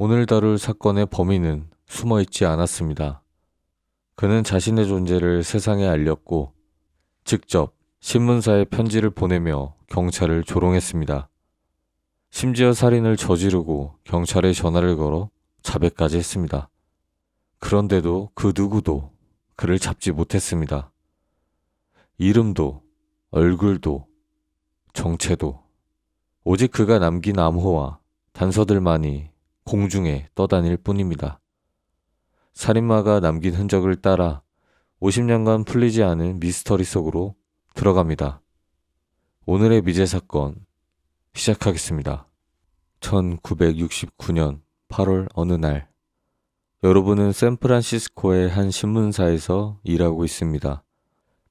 오늘 다룰 사건의 범인은 숨어 있지 않았습니다. 그는 자신의 존재를 세상에 알렸고 직접 신문사에 편지를 보내며 경찰을 조롱했습니다. 심지어 살인을 저지르고 경찰에 전화를 걸어 자백까지 했습니다. 그런데도 그 누구도 그를 잡지 못했습니다. 이름도, 얼굴도, 정체도, 오직 그가 남긴 암호와 단서들만이 공중에 떠다닐 뿐입니다. 살인마가 남긴 흔적을 따라 50년간 풀리지 않은 미스터리 속으로 들어갑니다. 오늘의 미제 사건 시작하겠습니다. 1969년 8월 어느 날, 여러분은 샌프란시스코의 한 신문사에서 일하고 있습니다.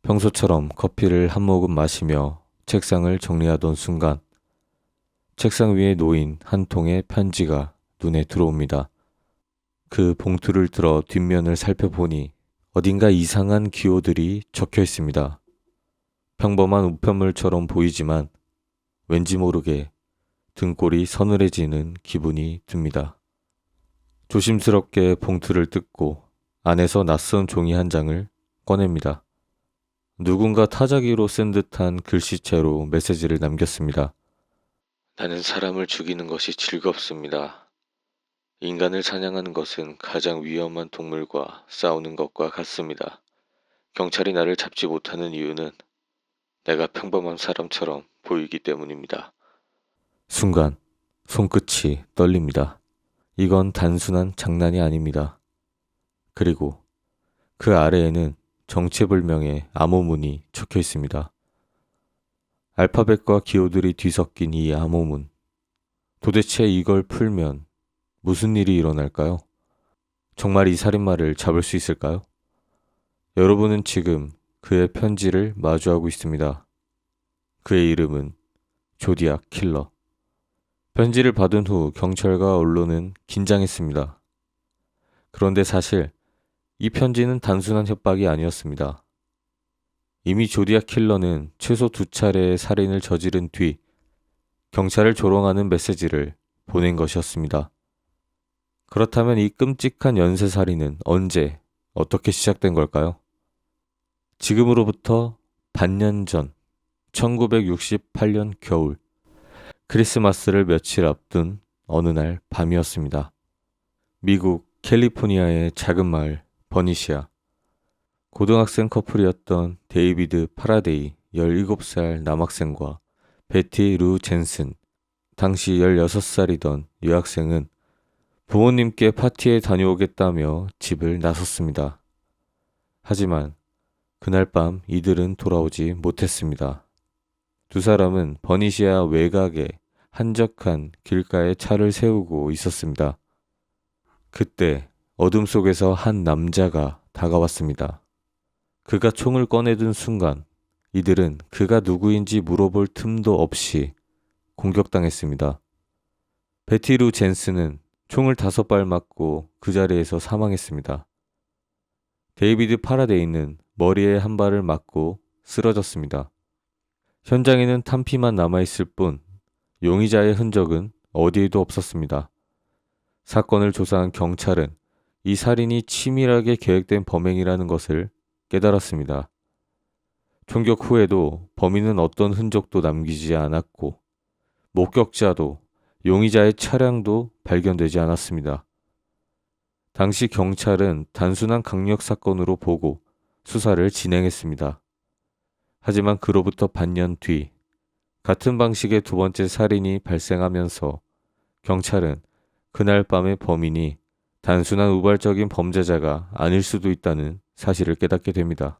평소처럼 커피를 한 모금 마시며 책상을 정리하던 순간, 책상 위에 놓인 한 통의 편지가 눈에 들어옵니다. 그 봉투를 들어 뒷면을 살펴보니 어딘가 이상한 기호들이 적혀 있습니다. 평범한 우편물처럼 보이지만 왠지 모르게 등골이 서늘해지는 기분이 듭니다. 조심스럽게 봉투를 뜯고 안에서 낯선 종이 한 장을 꺼냅니다. 누군가 타자기로 쓴 듯한 글씨체로 메시지를 남겼습니다. 나는 사람을 죽이는 것이 즐겁습니다. 인간을 사냥하는 것은 가장 위험한 동물과 싸우는 것과 같습니다. 경찰이 나를 잡지 못하는 이유는 내가 평범한 사람처럼 보이기 때문입니다. 순간 손끝이 떨립니다. 이건 단순한 장난이 아닙니다. 그리고 그 아래에는 정체불명의 암호문이 적혀 있습니다. 알파벳과 기호들이 뒤섞인 이 암호문. 도대체 이걸 풀면 무슨 일이 일어날까요? 정말 이 살인마를 잡을 수 있을까요? 여러분은 지금 그의 편지를 마주하고 있습니다. 그의 이름은 조디악 킬러. 편지를 받은 후 경찰과 언론은 긴장했습니다. 그런데 사실 이 편지는 단순한 협박이 아니었습니다. 이미 조디악 킬러는 최소 2차례의 살인을 저지른 뒤 경찰을 조롱하는 메시지를 보낸 것이었습니다. 그렇다면 이 끔찍한 연쇄살인은 언제, 어떻게 시작된 걸까요? 지금으로부터 반년 전, 1968년 겨울, 크리스마스를 며칠 앞둔 어느 날 밤이었습니다. 미국 캘리포니아의 작은 마을 버니시아. 고등학생 커플이었던 데이비드 파라데이 17살 남학생과 베티 루 젠슨, 당시 16살이던 여학생은 부모님께 파티에 다녀오겠다며 집을 나섰습니다. 하지만 그날 밤 이들은 돌아오지 못했습니다. 두 사람은 버니시아 외곽의 한적한 길가에 차를 세우고 있었습니다. 그때 어둠 속에서 한 남자가 다가왔습니다. 그가 총을 꺼내든 순간 이들은 그가 누구인지 물어볼 틈도 없이 공격당했습니다. 베티루 젠스는 총을 5발 맞고 그 자리에서 사망했습니다. 데이비드 파라데이는 머리에 한 발을 맞고 쓰러졌습니다. 현장에는 탄피만 남아있을 뿐 용의자의 흔적은 어디에도 없었습니다. 사건을 조사한 경찰은 이 살인이 치밀하게 계획된 범행이라는 것을 깨달았습니다. 총격 후에도 범인은 어떤 흔적도 남기지 않았고 목격자도 용의자의 차량도 발견되지 않았습니다. 당시 경찰은 단순한 강력 사건으로 보고 수사를 진행했습니다. 하지만 그로부터 반년 뒤 같은 방식의 두 번째 살인이 발생하면서 경찰은 그날 밤의 범인이 단순한 우발적인 범죄자가 아닐 수도 있다는 사실을 깨닫게 됩니다.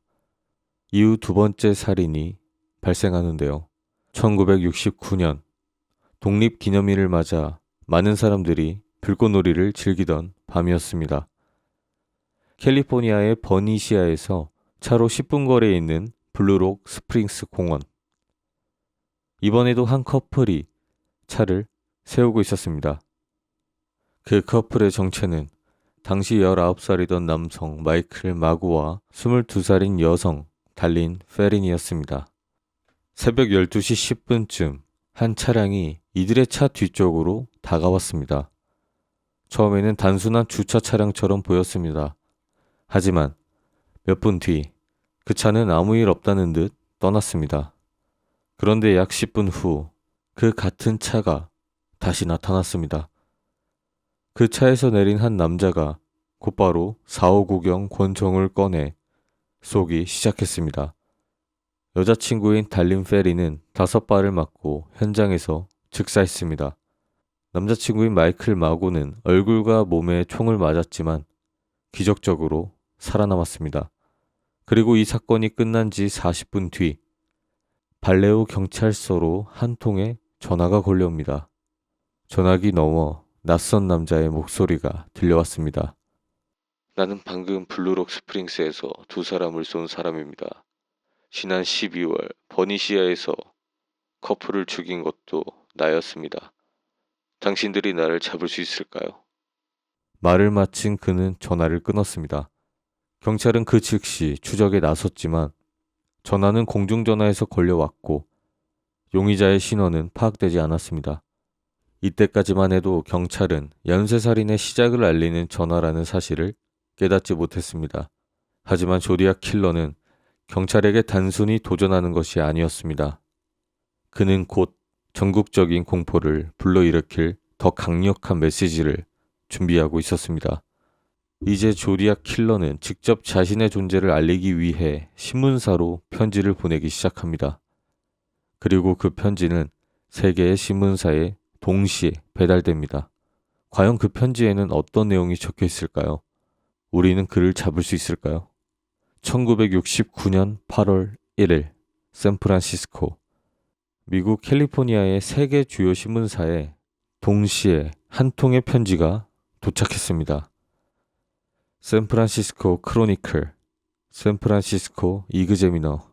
이후 두 번째 살인이 발생하는데요. 1969년 독립기념일을 맞아 많은 사람들이 불꽃놀이를 즐기던 밤이었습니다. 캘리포니아의 버니시아에서 차로 10분 거리에 있는 블루록 스프링스 공원. 이번에도 한 커플이 차를 세우고 있었습니다. 그 커플의 정체는 당시 19살이던 남성 마이클 마구와 22살인 여성 달린 페린이었습니다. 새벽 12시 10분쯤 한 차량이 이들의 차 뒤쪽으로 다가왔습니다. 처음에는 단순한 주차 차량처럼 보였습니다. 하지만 몇 분 뒤 그 차는 아무 일 없다는 듯 떠났습니다. 그런데 약 10분 후 그 같은 차가 다시 나타났습니다. 그 차에서 내린 한 남자가 곧바로 459경 권총을 꺼내 쏘기 시작했습니다. 여자친구인 달린 페리는 5발을 맞고 현장에서 즉사했습니다. 남자친구인 마이클 마고는 얼굴과 몸에 총을 맞았지만 기적적으로 살아남았습니다. 그리고 이 사건이 끝난 지 40분 뒤 발레오 경찰서로 한 통의 전화가 걸려옵니다. 전화기 너머 낯선 남자의 목소리가 들려왔습니다. 나는 방금 블루록 스프링스에서 2사람을 쏜 사람입니다. 지난 12월 버니시아에서 커플을 죽인 것도 나였습니다. 당신들이 나를 잡을 수 있을까요? 말을 마친 그는 전화를 끊었습니다. 경찰은 그 즉시 추적에 나섰지만 전화는 공중전화에서 걸려왔고 용의자의 신원은 파악되지 않았습니다. 이때까지만 해도 경찰은 연쇄살인의 시작을 알리는 전화라는 사실을 깨닫지 못했습니다. 하지만 조디악 킬러는 경찰에게 단순히 도전하는 것이 아니었습니다. 그는 곧 전국적인 공포를 불러일으킬 더 강력한 메시지를 준비하고 있었습니다. 이제 조디악 킬러는 직접 자신의 존재를 알리기 위해 신문사로 편지를 보내기 시작합니다. 그리고 그 편지는 3개의 신문사에 동시에 배달됩니다. 과연 그 편지에는 어떤 내용이 적혀 있을까요? 우리는 그를 잡을 수 있을까요? 1969년 8월 1일 샌프란시스코. 미국 캘리포니아의 3개 주요 신문사에 동시에 한 통의 편지가 도착했습니다. 샌프란시스코 크로니클, 샌프란시스코 이그제미너,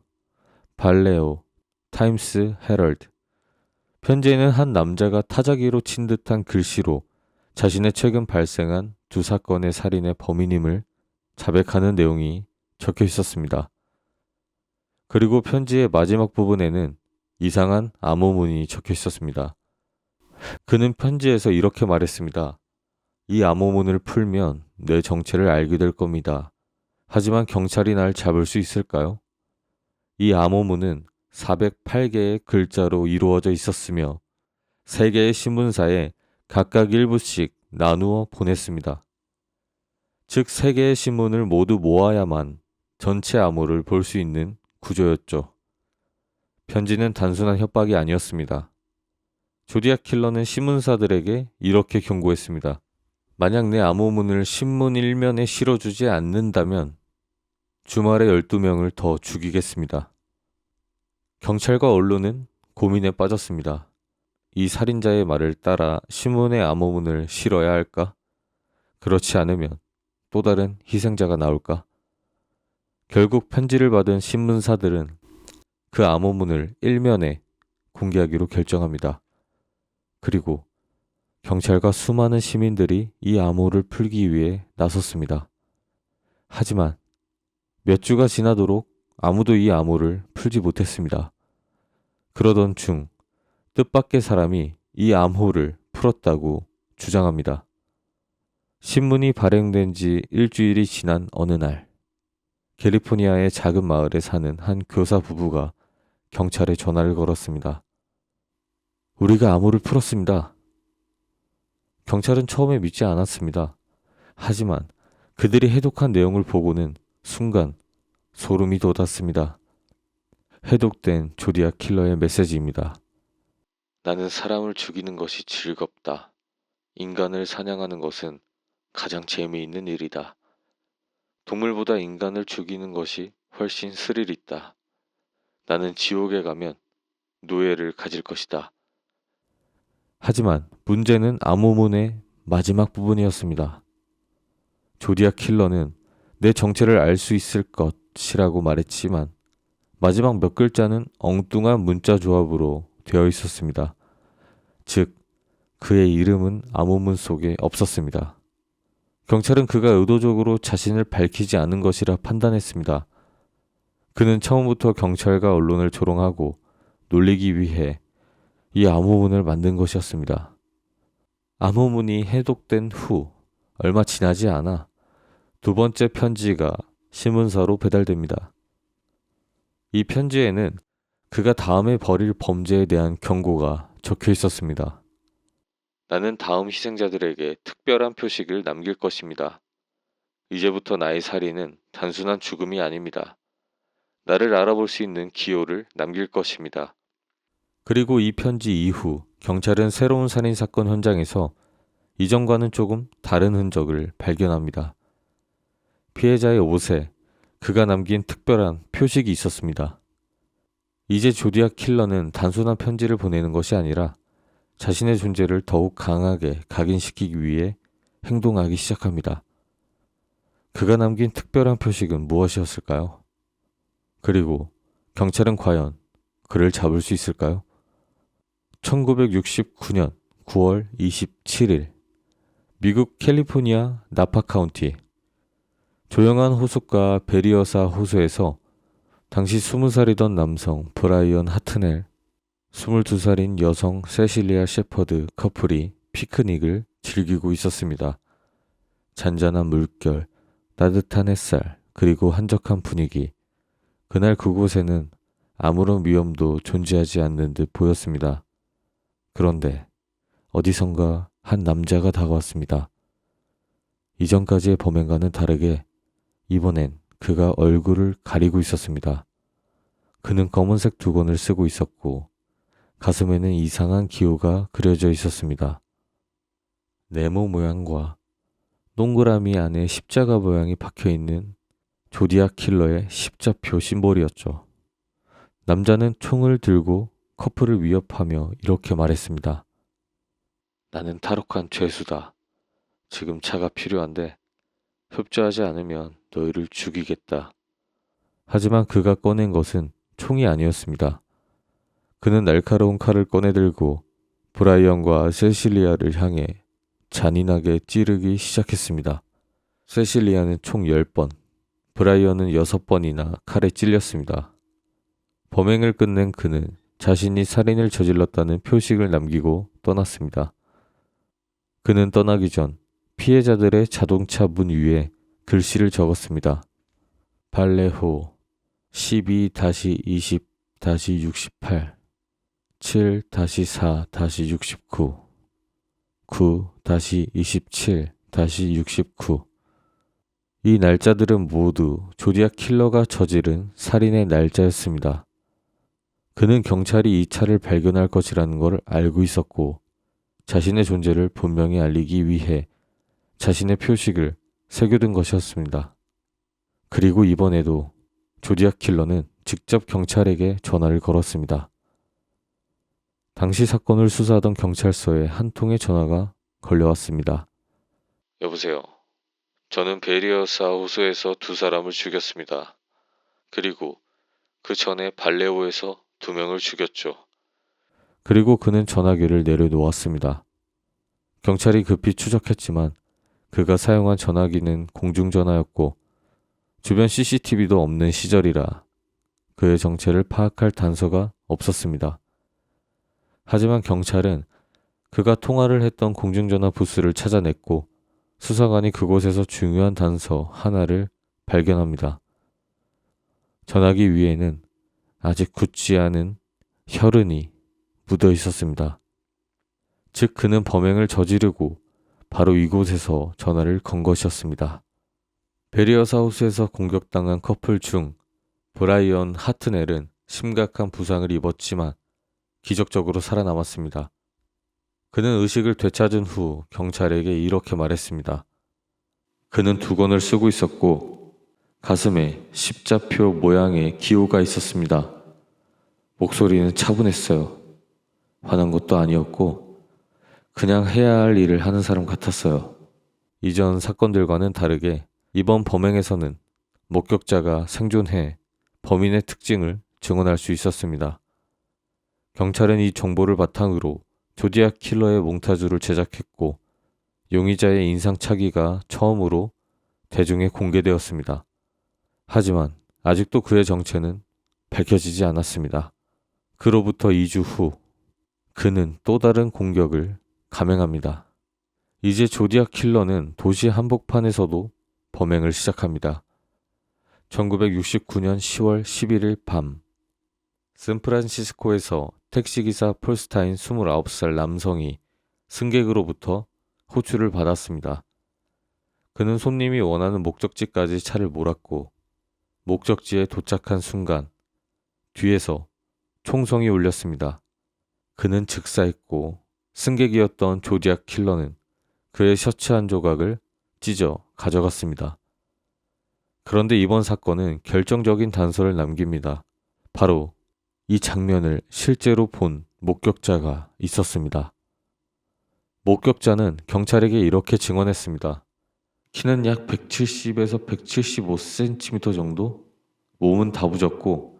발레오, 타임스 헤럴드. 편지에는 한 남자가 타자기로 친 듯한 글씨로 자신의 최근 발생한 2사건의 살인의 범인임을 자백하는 내용이 적혀 있었습니다. 그리고 편지의 마지막 부분에는 이상한 암호문이 적혀 있었습니다. 그는 편지에서 이렇게 말했습니다. 이 암호문을 풀면 내 정체를 알게 될 겁니다. 하지만 경찰이 날 잡을 수 있을까요? 이 암호문은 408개의 글자로 이루어져 있었으며 3개의 신문사에 각각 일부씩 나누어 보냈습니다. 즉 3개의 신문을 모두 모아야만 전체 암호를 볼 수 있는 구조였죠. 편지는 단순한 협박이 아니었습니다. 조디악 킬러는 신문사들에게 이렇게 경고했습니다. 만약 내 암호문을 신문 1면에 실어주지 않는다면 주말에 12명을 더 죽이겠습니다. 경찰과 언론은 고민에 빠졌습니다. 이 살인자의 말을 따라 신문의 암호문을 실어야 할까? 그렇지 않으면 또 다른 희생자가 나올까? 결국 편지를 받은 신문사들은 그 암호문을 1면에 공개하기로 결정합니다. 그리고 경찰과 수많은 시민들이 이 암호를 풀기 위해 나섰습니다. 하지만 몇 주가 지나도록 아무도 이 암호를 풀지 못했습니다. 그러던 중 뜻밖의 사람이 이 암호를 풀었다고 주장합니다. 신문이 발행된 지 일주일이 지난 어느 날, 캘리포니아의 작은 마을에 사는 한 교사 부부가 경찰에 전화를 걸었습니다. 우리가 암호를 풀었습니다. 경찰은 처음에 믿지 않았습니다. 하지만 그들이 해독한 내용을 보고는 순간 소름이 돋았습니다. 해독된 조디악 킬러의 메시지입니다. 나는 사람을 죽이는 것이 즐겁다. 인간을 사냥하는 것은 가장 재미있는 일이다. 동물보다 인간을 죽이는 것이 훨씬 스릴 있다. 나는 지옥에 가면 노예를 가질 것이다. 하지만 문제는 암호문의 마지막 부분이었습니다. 조디악 킬러는 내 정체를 알 수 있을 것이라고 말했지만 마지막 몇 글자는 엉뚱한 문자 조합으로 되어 있었습니다. 즉, 그의 이름은 암호문 속에 없었습니다. 경찰은 그가 의도적으로 자신을 밝히지 않은 것이라 판단했습니다. 그는 처음부터 경찰과 언론을 조롱하고 놀리기 위해 이 암호문을 만든 것이었습니다. 암호문이 해독된 후 얼마 지나지 않아 두 번째 편지가 신문사로 배달됩니다. 이 편지에는 그가 다음에 벌일 범죄에 대한 경고가 적혀 있었습니다. 나는 다음 희생자들에게 특별한 표식을 남길 것입니다. 이제부터 나의 살인은 단순한 죽음이 아닙니다. 나를 알아볼 수 있는 기호를 남길 것입니다. 그리고 이 편지 이후 경찰은 새로운 살인사건 현장에서 이전과는 조금 다른 흔적을 발견합니다. 피해자의 옷에 그가 남긴 특별한 표식이 있었습니다. 이제 조디악 킬러는 단순한 편지를 보내는 것이 아니라 자신의 존재를 더욱 강하게 각인시키기 위해 행동하기 시작합니다. 그가 남긴 특별한 표식은 무엇이었을까요? 그리고 경찰은 과연 그를 잡을 수 있을까요? 1969년 9월 27일 미국 캘리포니아 나파 카운티 조용한 호숫가 베리어사 호수에서 당시 20살이던 남성 브라이언 하트넬, 22살인 여성 세실리아 shepherd 커플이 피크닉을 즐기고 있었습니다. 잔잔한 물결, 따뜻한 햇살, 그리고 한적한 분위기. 그날 그곳에는 아무런 위험도 존재하지 않는 듯 보였습니다. 그런데 어디선가 한 남자가 다가왔습니다. 이전까지의 범행과는 다르게 이번엔 그가 얼굴을 가리고 있었습니다. 그는 검은색 두건을 쓰고 있었고 가슴에는 이상한 기호가 그려져 있었습니다. 네모 모양과 동그라미 안에 십자가 모양이 박혀있는 조디악 킬러의 십자표 심볼이었죠. 남자는 총을 들고 커플을 위협하며 이렇게 말했습니다. 나는 탈옥한 죄수다. 지금 차가 필요한데 협조하지 않으면 너희를 죽이겠다. 하지만 그가 꺼낸 것은 총이 아니었습니다. 그는 날카로운 칼을 꺼내들고 브라이언과 세실리아를 향해 잔인하게 찌르기 시작했습니다. 세실리아는 총 10번, 브라이언은 6번이나 칼에 찔렸습니다. 범행을 끝낸 그는 자신이 살인을 저질렀다는 표식을 남기고 떠났습니다. 그는 떠나기 전 피해자들의 자동차 문 위에 글씨를 적었습니다. 발레호 12-20-68 7-4-69 9-27-69 이 날짜들은 모두 조디악 킬러가 저지른 살인의 날짜였습니다. 그는 경찰이 이 차를 발견할 것이라는 걸 알고 있었고 자신의 존재를 분명히 알리기 위해 자신의 표식을 새겨둔 것이었습니다. 그리고 이번에도 조디악 킬러는 직접 경찰에게 전화를 걸었습니다. 당시 사건을 수사하던 경찰서에 한 통의 전화가 걸려왔습니다. 여보세요. 저는 베리어사 호수에서 2사람을 죽였습니다. 그리고 그 전에 발레오에서 2명을 죽였죠. 그리고 그는 전화기를 내려놓았습니다. 경찰이 급히 추적했지만 그가 사용한 전화기는 공중전화였고 주변 CCTV도 없는 시절이라 그의 정체를 파악할 단서가 없었습니다. 하지만 경찰은 그가 통화를 했던 공중전화 부스를 찾아냈고 수사관이 그곳에서 중요한 단서 하나를 발견합니다. 전화기 위에는 아직 굳지 않은 혈흔이 묻어 있었습니다. 즉 그는 범행을 저지르고 바로 이곳에서 전화를 건 것이었습니다. 베리어사 호수에서 공격당한 커플 중 브라이언 하트넬은 심각한 부상을 입었지만 기적적으로 살아남았습니다. 그는 의식을 되찾은 후 경찰에게 이렇게 말했습니다. 그는 두건을 쓰고 있었고 가슴에 십자표 모양의 기호가 있었습니다. 목소리는 차분했어요. 화난 것도 아니었고 그냥 해야 할 일을 하는 사람 같았어요. 이전 사건들과는 다르게 이번 범행에서는 목격자가 생존해 범인의 특징을 증언할 수 있었습니다. 경찰은 이 정보를 바탕으로 조디악 킬러의 몽타주를 제작했고 용의자의 인상착의가 처음으로 대중에 공개되었습니다. 하지만 아직도 그의 정체는 밝혀지지 않았습니다. 그로부터 2주 후 그는 또 다른 공격을 감행합니다. 이제 조디악 킬러는 도시 한복판에서도 범행을 시작합니다. 1969년 10월 11일 밤, 샌프란시스코에서 택시기사 폴스타인 29살 남성이 승객으로부터 호출을 받았습니다. 그는 손님이 원하는 목적지까지 차를 몰았고 목적지에 도착한 순간 뒤에서 총성이 울렸습니다. 그는 즉사했고 승객이었던 조디악 킬러는 그의 셔츠 한 조각을 찢어 가져갔습니다. 그런데 이번 사건은 결정적인 단서를 남깁니다. 바로 이 장면을 실제로 본 목격자가 있었습니다. 목격자는 경찰에게 이렇게 증언했습니다. 키는 약 170에서 175cm 정도? 몸은 다부졌고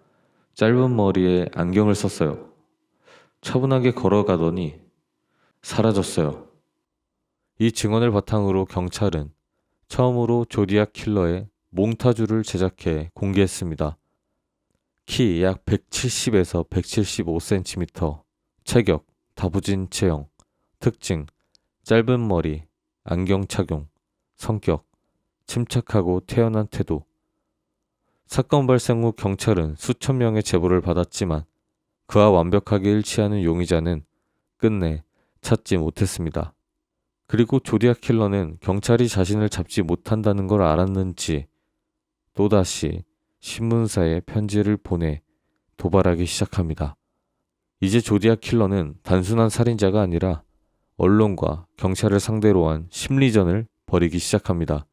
짧은 머리에 안경을 썼어요. 차분하게 걸어가더니 사라졌어요. 이 증언을 바탕으로 경찰은 처음으로 조디악 킬러의 몽타주를 제작해 공개했습니다. 키 약 170에서 175cm, 체격, 다부진 체형, 특징, 짧은 머리, 안경 착용, 성격, 침착하고 태연한 태도. 사건 발생 후 경찰은 수천 명의 제보를 받았지만 그와 완벽하게 일치하는 용의자는 끝내 찾지 못했습니다. 그리고 조디악 킬러는 경찰이 자신을 잡지 못한다는 걸 알았는지 또다시 신문사에 편지를 보내 도발하기 시작합니다. 이제 조디악 킬러는 단순한 살인자가 아니라 언론과 경찰을 상대로 한 심리전을 벌이기 시작합니다.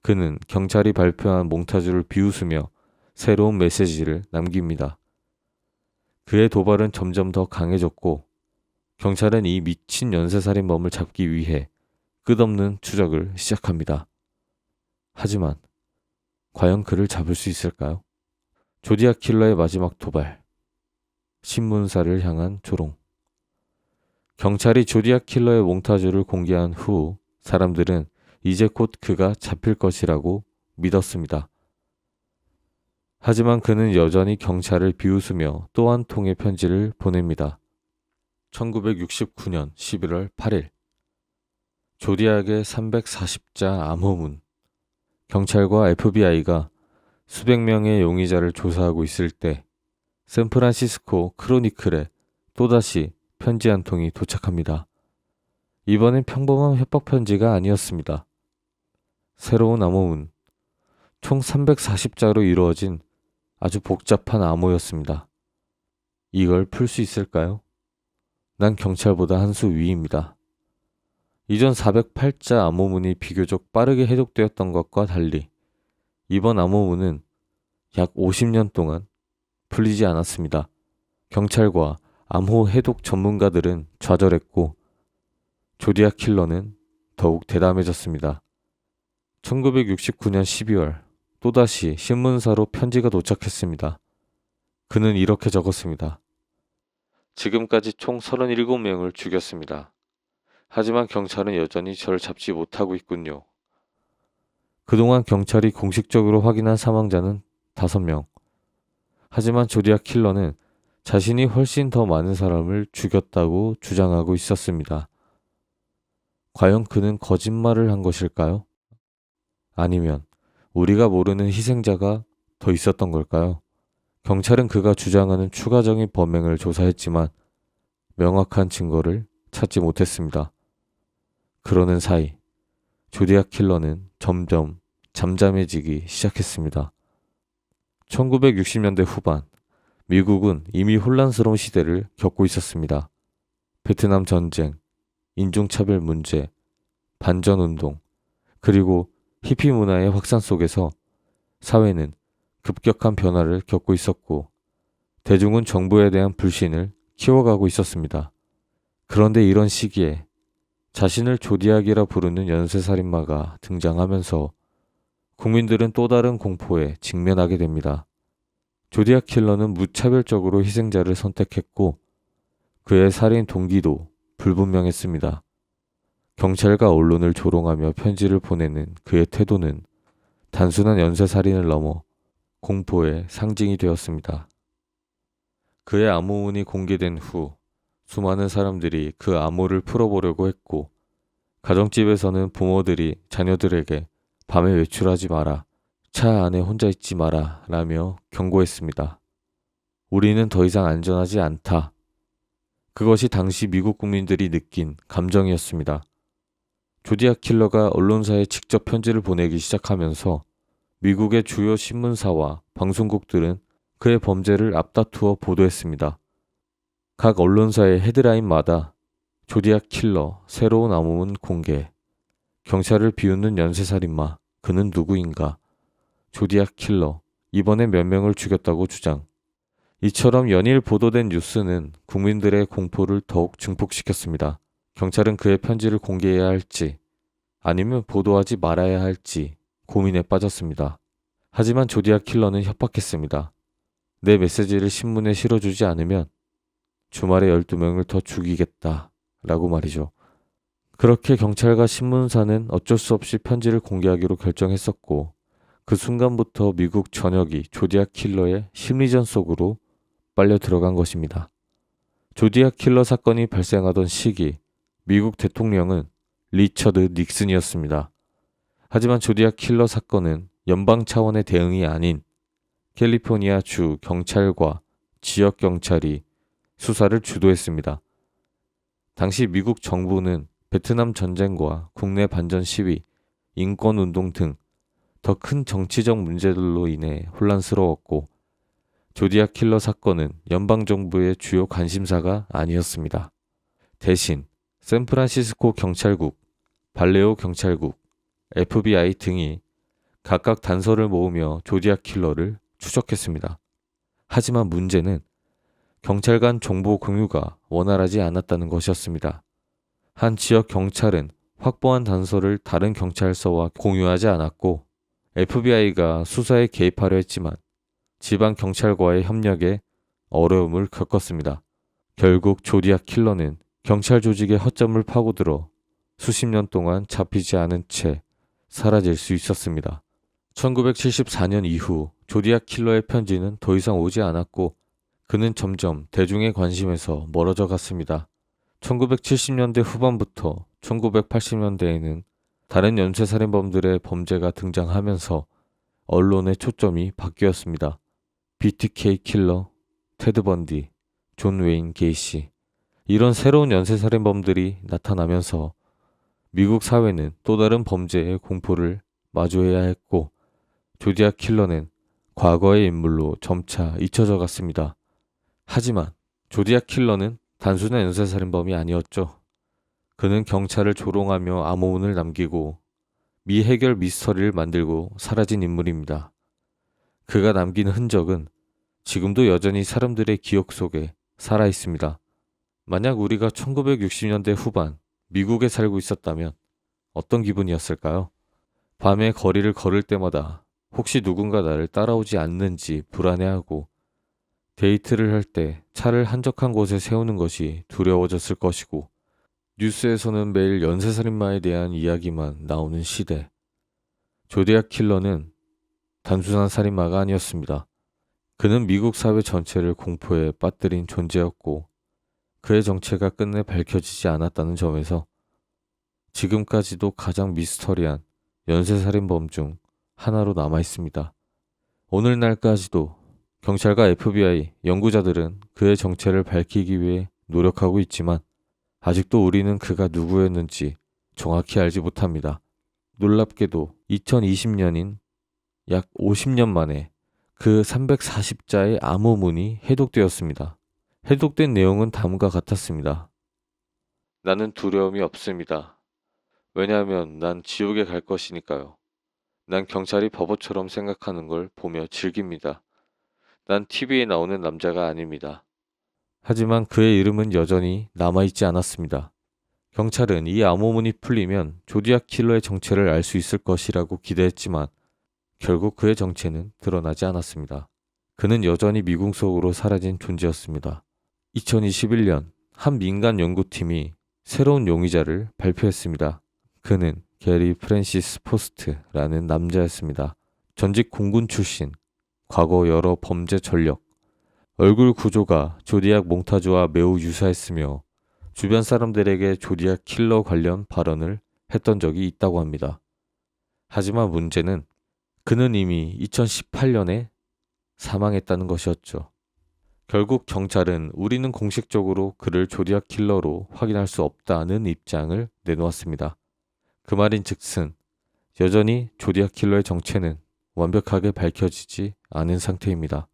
그는 경찰이 발표한 몽타주를 비웃으며 새로운 메시지를 남깁니다. 그의 도발은 점점 더 강해졌고 경찰은 이 미친 연쇄살인범을 잡기 위해 끝없는 추적을 시작합니다. 하지만 과연 그를 잡을 수 있을까요? 조디악 킬러의 마지막 도발. 신문사를 향한 조롱. 경찰이 조디악 킬러의 몽타주를 공개한 후 사람들은 이제 곧 그가 잡힐 것이라고 믿었습니다. 하지만 그는 여전히 경찰을 비웃으며 또 한 통의 편지를 보냅니다. 1969년 11월 8일. 조디악의 340자 암호문. 경찰과 FBI가 수백 명의 용의자를 조사하고 있을 때 샌프란시스코 크로니클에 또다시 편지 한 통이 도착합니다. 이번엔 평범한 협박 편지가 아니었습니다. 새로운 암호문, 총 340자로 이루어진 아주 복잡한 암호였습니다. 이걸 풀 수 있을까요? 난 경찰보다 한 수 위입니다. 이전 408자 암호문이 비교적 빠르게 해독되었던 것과 달리 이번 암호문은 약 50년 동안 풀리지 않았습니다. 경찰과 암호 해독 전문가들은 좌절했고 조디악 킬러는 더욱 대담해졌습니다. 1969년 12월 또다시 신문사로 편지가 도착했습니다. 그는 이렇게 적었습니다. 지금까지 총 37명을 죽였습니다. 하지만 경찰은 여전히 저를 잡지 못하고 있군요. 그동안 경찰이 공식적으로 확인한 사망자는 5명. 하지만 조디악 킬러는 자신이 훨씬 더 많은 사람을 죽였다고 주장하고 있었습니다. 과연 그는 거짓말을 한 것일까요? 아니면 우리가 모르는 희생자가 더 있었던 걸까요? 경찰은 그가 주장하는 추가적인 범행을 조사했지만 명확한 증거를 찾지 못했습니다. 그러는 사이 조디악 킬러는 점점 잠잠해지기 시작했습니다. 1960년대 후반 미국은 이미 혼란스러운 시대를 겪고 있었습니다. 베트남 전쟁, 인종차별 문제, 반전운동, 그리고 히피 문화의 확산 속에서 사회는 급격한 변화를 겪고 있었고 대중은 정부에 대한 불신을 키워가고 있었습니다. 그런데 이런 시기에 자신을 조디악이라 부르는 연쇄살인마가 등장하면서 국민들은 또 다른 공포에 직면하게 됩니다. 조디악 킬러는 무차별적으로 희생자를 선택했고 그의 살인 동기도 불분명했습니다. 경찰과 언론을 조롱하며 편지를 보내는 그의 태도는 단순한 연쇄살인을 넘어 공포의 상징이 되었습니다. 그의 암호문이 공개된 후 수많은 사람들이 그 암호를 풀어보려고 했고 가정집에서는 부모들이 자녀들에게 밤에 외출하지 마라, 차 안에 혼자 있지 마라 라며 경고했습니다. 우리는 더 이상 안전하지 않다. 그것이 당시 미국 국민들이 느낀 감정이었습니다. 조디악 킬러가 언론사에 직접 편지를 보내기 시작하면서 미국의 주요 신문사와 방송국들은 그의 범죄를 앞다투어 보도했습니다. 각 언론사의 헤드라인마다 조디악 킬러 새로운 암호문 공개, 경찰을 비웃는 연쇄살인마, 그는 누구인가, 조디악 킬러 이번에 몇 명을 죽였다고 주장. 이처럼 연일 보도된 뉴스는 국민들의 공포를 더욱 증폭시켰습니다. 경찰은 그의 편지를 공개해야 할지 아니면 보도하지 말아야 할지 고민에 빠졌습니다. 하지만 조디악 킬러는 협박했습니다. 내 메시지를 신문에 실어주지 않으면 주말에 12명을 더 죽이겠다 라고 말이죠. 그렇게 경찰과 신문사는 어쩔 수 없이 편지를 공개하기로 결정했었고 그 순간부터 미국 전역이 조디악 킬러의 심리전 속으로 빨려 들어간 것입니다. 조디악 킬러 사건이 발생하던 시기 미국 대통령은 리처드 닉슨이었습니다. 하지만 조디악 킬러 사건은 연방 차원의 대응이 아닌 캘리포니아 주 경찰과 지역 경찰이 수사를 주도했습니다. 당시 미국 정부는 베트남 전쟁과 국내 반전 시위, 인권운동 등 더 큰 정치적 문제들로 인해 혼란스러웠고 조디악 킬러 사건은 연방정부의 주요 관심사가 아니었습니다. 대신 샌프란시스코 경찰국, 발레오 경찰국, FBI 등이 각각 단서를 모으며 조디악 킬러를 추적했습니다. 하지만 문제는 경찰 간 정보 공유가 원활하지 않았다는 것이었습니다. 한 지역 경찰은 확보한 단서를 다른 경찰서와 공유하지 않았고 FBI가 수사에 개입하려 했지만 지방 경찰과의 협력에 어려움을 겪었습니다. 결국 조디악 킬러는 경찰 조직의 허점을 파고들어 수십 년 동안 잡히지 않은 채 사라질 수 있었습니다. 1974년 이후 조디악 킬러의 편지는 더 이상 오지 않았고 그는 점점 대중의 관심에서 멀어져 갔습니다. 1970년대 후반부터 1980년대에는 다른 연쇄살인범들의 범죄가 등장하면서 언론의 초점이 바뀌었습니다. BTK 킬러, 테드 번디, 존 웨인 게이시 이런 새로운 연쇄살인범들이 나타나면서 미국 사회는 또 다른 범죄의 공포를 마주해야 했고 조디악 킬러는 과거의 인물로 점차 잊혀져 갔습니다. 하지만 조디악 킬러는 단순한 연쇄살인범이 아니었죠. 그는 경찰을 조롱하며 암호문을 남기고 미해결 미스터리를 만들고 사라진 인물입니다. 그가 남긴 흔적은 지금도 여전히 사람들의 기억 속에 살아 있습니다. 만약 우리가 1960년대 후반 미국에 살고 있었다면 어떤 기분이었을까요? 밤에 거리를 걸을 때마다 혹시 누군가 나를 따라오지 않는지 불안해하고 데이트를 할 때 차를 한적한 곳에 세우는 것이 두려워졌을 것이고 뉴스에서는 매일 연쇄살인마에 대한 이야기만 나오는 시대. 조디악 킬러는 단순한 살인마가 아니었습니다. 그는 미국 사회 전체를 공포에 빠뜨린 존재였고 그의 정체가 끝내 밝혀지지 않았다는 점에서 지금까지도 가장 미스터리한 연쇄살인범 중 하나로 남아 있습니다. 오늘날까지도 경찰과 FBI, 연구자들은 그의 정체를 밝히기 위해 노력하고 있지만 아직도 우리는 그가 누구였는지 정확히 알지 못합니다. 놀랍게도 2020년인 약 50년 만에 그 340자의 암호문이 해독되었습니다. 해독된 내용은 다음과 같았습니다. 나는 두려움이 없습니다. 왜냐하면 난 지옥에 갈 것이니까요. 난 경찰이 바보처럼 생각하는 걸 보며 즐깁니다. 난 TV에 나오는 남자가 아닙니다. 하지만 그의 이름은 여전히 남아있지 않았습니다. 경찰은 이 암호문이 풀리면 조디악 킬러의 정체를 알 수 있을 것이라고 기대했지만 결국 그의 정체는 드러나지 않았습니다. 그는 여전히 미궁 속으로 사라진 존재였습니다. 2021년 한 민간 연구팀이 새로운 용의자를 발표했습니다. 그는 게리 프랜시스 포스트라는 남자였습니다. 전직 공군 출신, 과거 여러 범죄 전력, 얼굴 구조가 조디악 몽타주와 매우 유사했으며 주변 사람들에게 조디악 킬러 관련 발언을 했던 적이 있다고 합니다. 하지만 문제는 그는 이미 2018년에 사망했다는 것이었죠. 결국 경찰은 우리는 공식적으로 그를 조디악 킬러로 확인할 수 없다는 입장을 내놓았습니다. 그 말인즉슨 여전히 조디악 킬러의 정체는 완벽하게 밝혀지지 않은 상태입니다.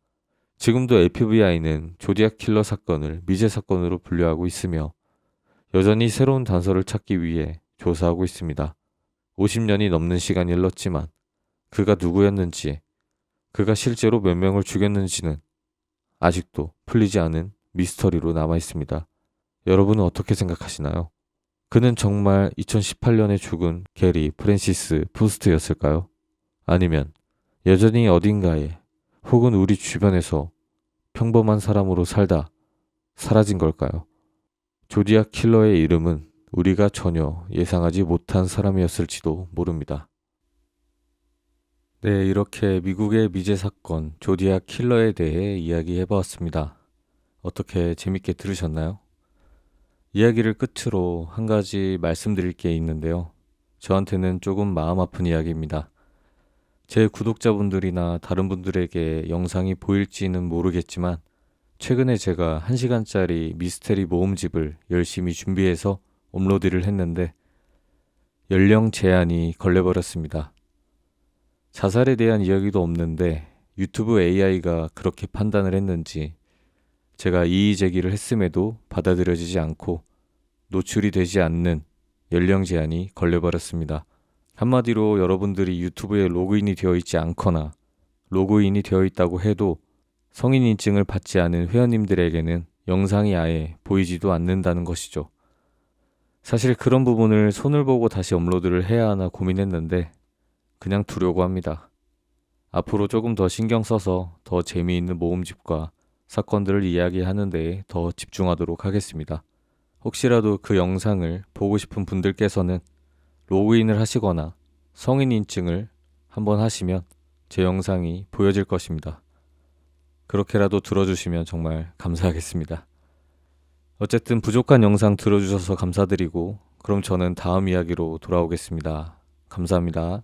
지금도 FBI는 조디악 킬러 사건을 미제 사건으로 분류하고 있으며 여전히 새로운 단서를 찾기 위해 조사하고 있습니다. 50년이 넘는 시간이 흘렀지만 그가 누구였는지, 그가 실제로 몇 명을 죽였는지는 아직도 풀리지 않은 미스터리로 남아 있습니다. 여러분은 어떻게 생각하시나요? 그는 정말 2018년에 죽은 게리 프랜시스 푸스트였을까요? 아니면 여전히 어딘가에 혹은 우리 주변에서 평범한 사람으로 살다 사라진 걸까요? 조디악 킬러의 이름은 우리가 전혀 예상하지 못한 사람이었을지도 모릅니다. 네, 이렇게 미국의 미제 사건 조디악 킬러에 대해 이야기해보았습니다. 어떻게 재밌게 들으셨나요? 이야기를 끝으로 한 가지 말씀드릴 게 있는데요. 저한테는 조금 마음 아픈 이야기입니다. 제 구독자분들이나 다른 분들에게 영상이 보일지는 모르겠지만 최근에 제가 1시간짜리 미스테리 모음집을 열심히 준비해서 업로드를 했는데 연령 제한이 걸려버렸습니다. 자살에 대한 이야기도 없는데 유튜브 AI가 그렇게 판단을 했는지 제가 이의 제기를 했음에도 받아들여지지 않고 노출이 되지 않는 연령 제한이 걸려버렸습니다. 한마디로 여러분들이 유튜브에 로그인이 되어 있지 않거나 로그인이 되어 있다고 해도 성인 인증을 받지 않은 회원님들에게는 영상이 아예 보이지도 않는다는 것이죠. 사실 그런 부분을 손을 보고 다시 업로드를 해야 하나 고민했는데 그냥 두려고 합니다. 앞으로 조금 더 신경 써서 더 재미있는 모음집과 사건들을 이야기하는 데에 더 집중하도록 하겠습니다. 혹시라도 그 영상을 보고 싶은 분들께서는 로그인을 하시거나 성인 인증을 한번 하시면 제 영상이 보여질 것입니다. 그렇게라도 들어주시면 정말 감사하겠습니다. 어쨌든 부족한 영상 들어주셔서 감사드리고 그럼 저는 다음 이야기로 돌아오겠습니다. 감사합니다.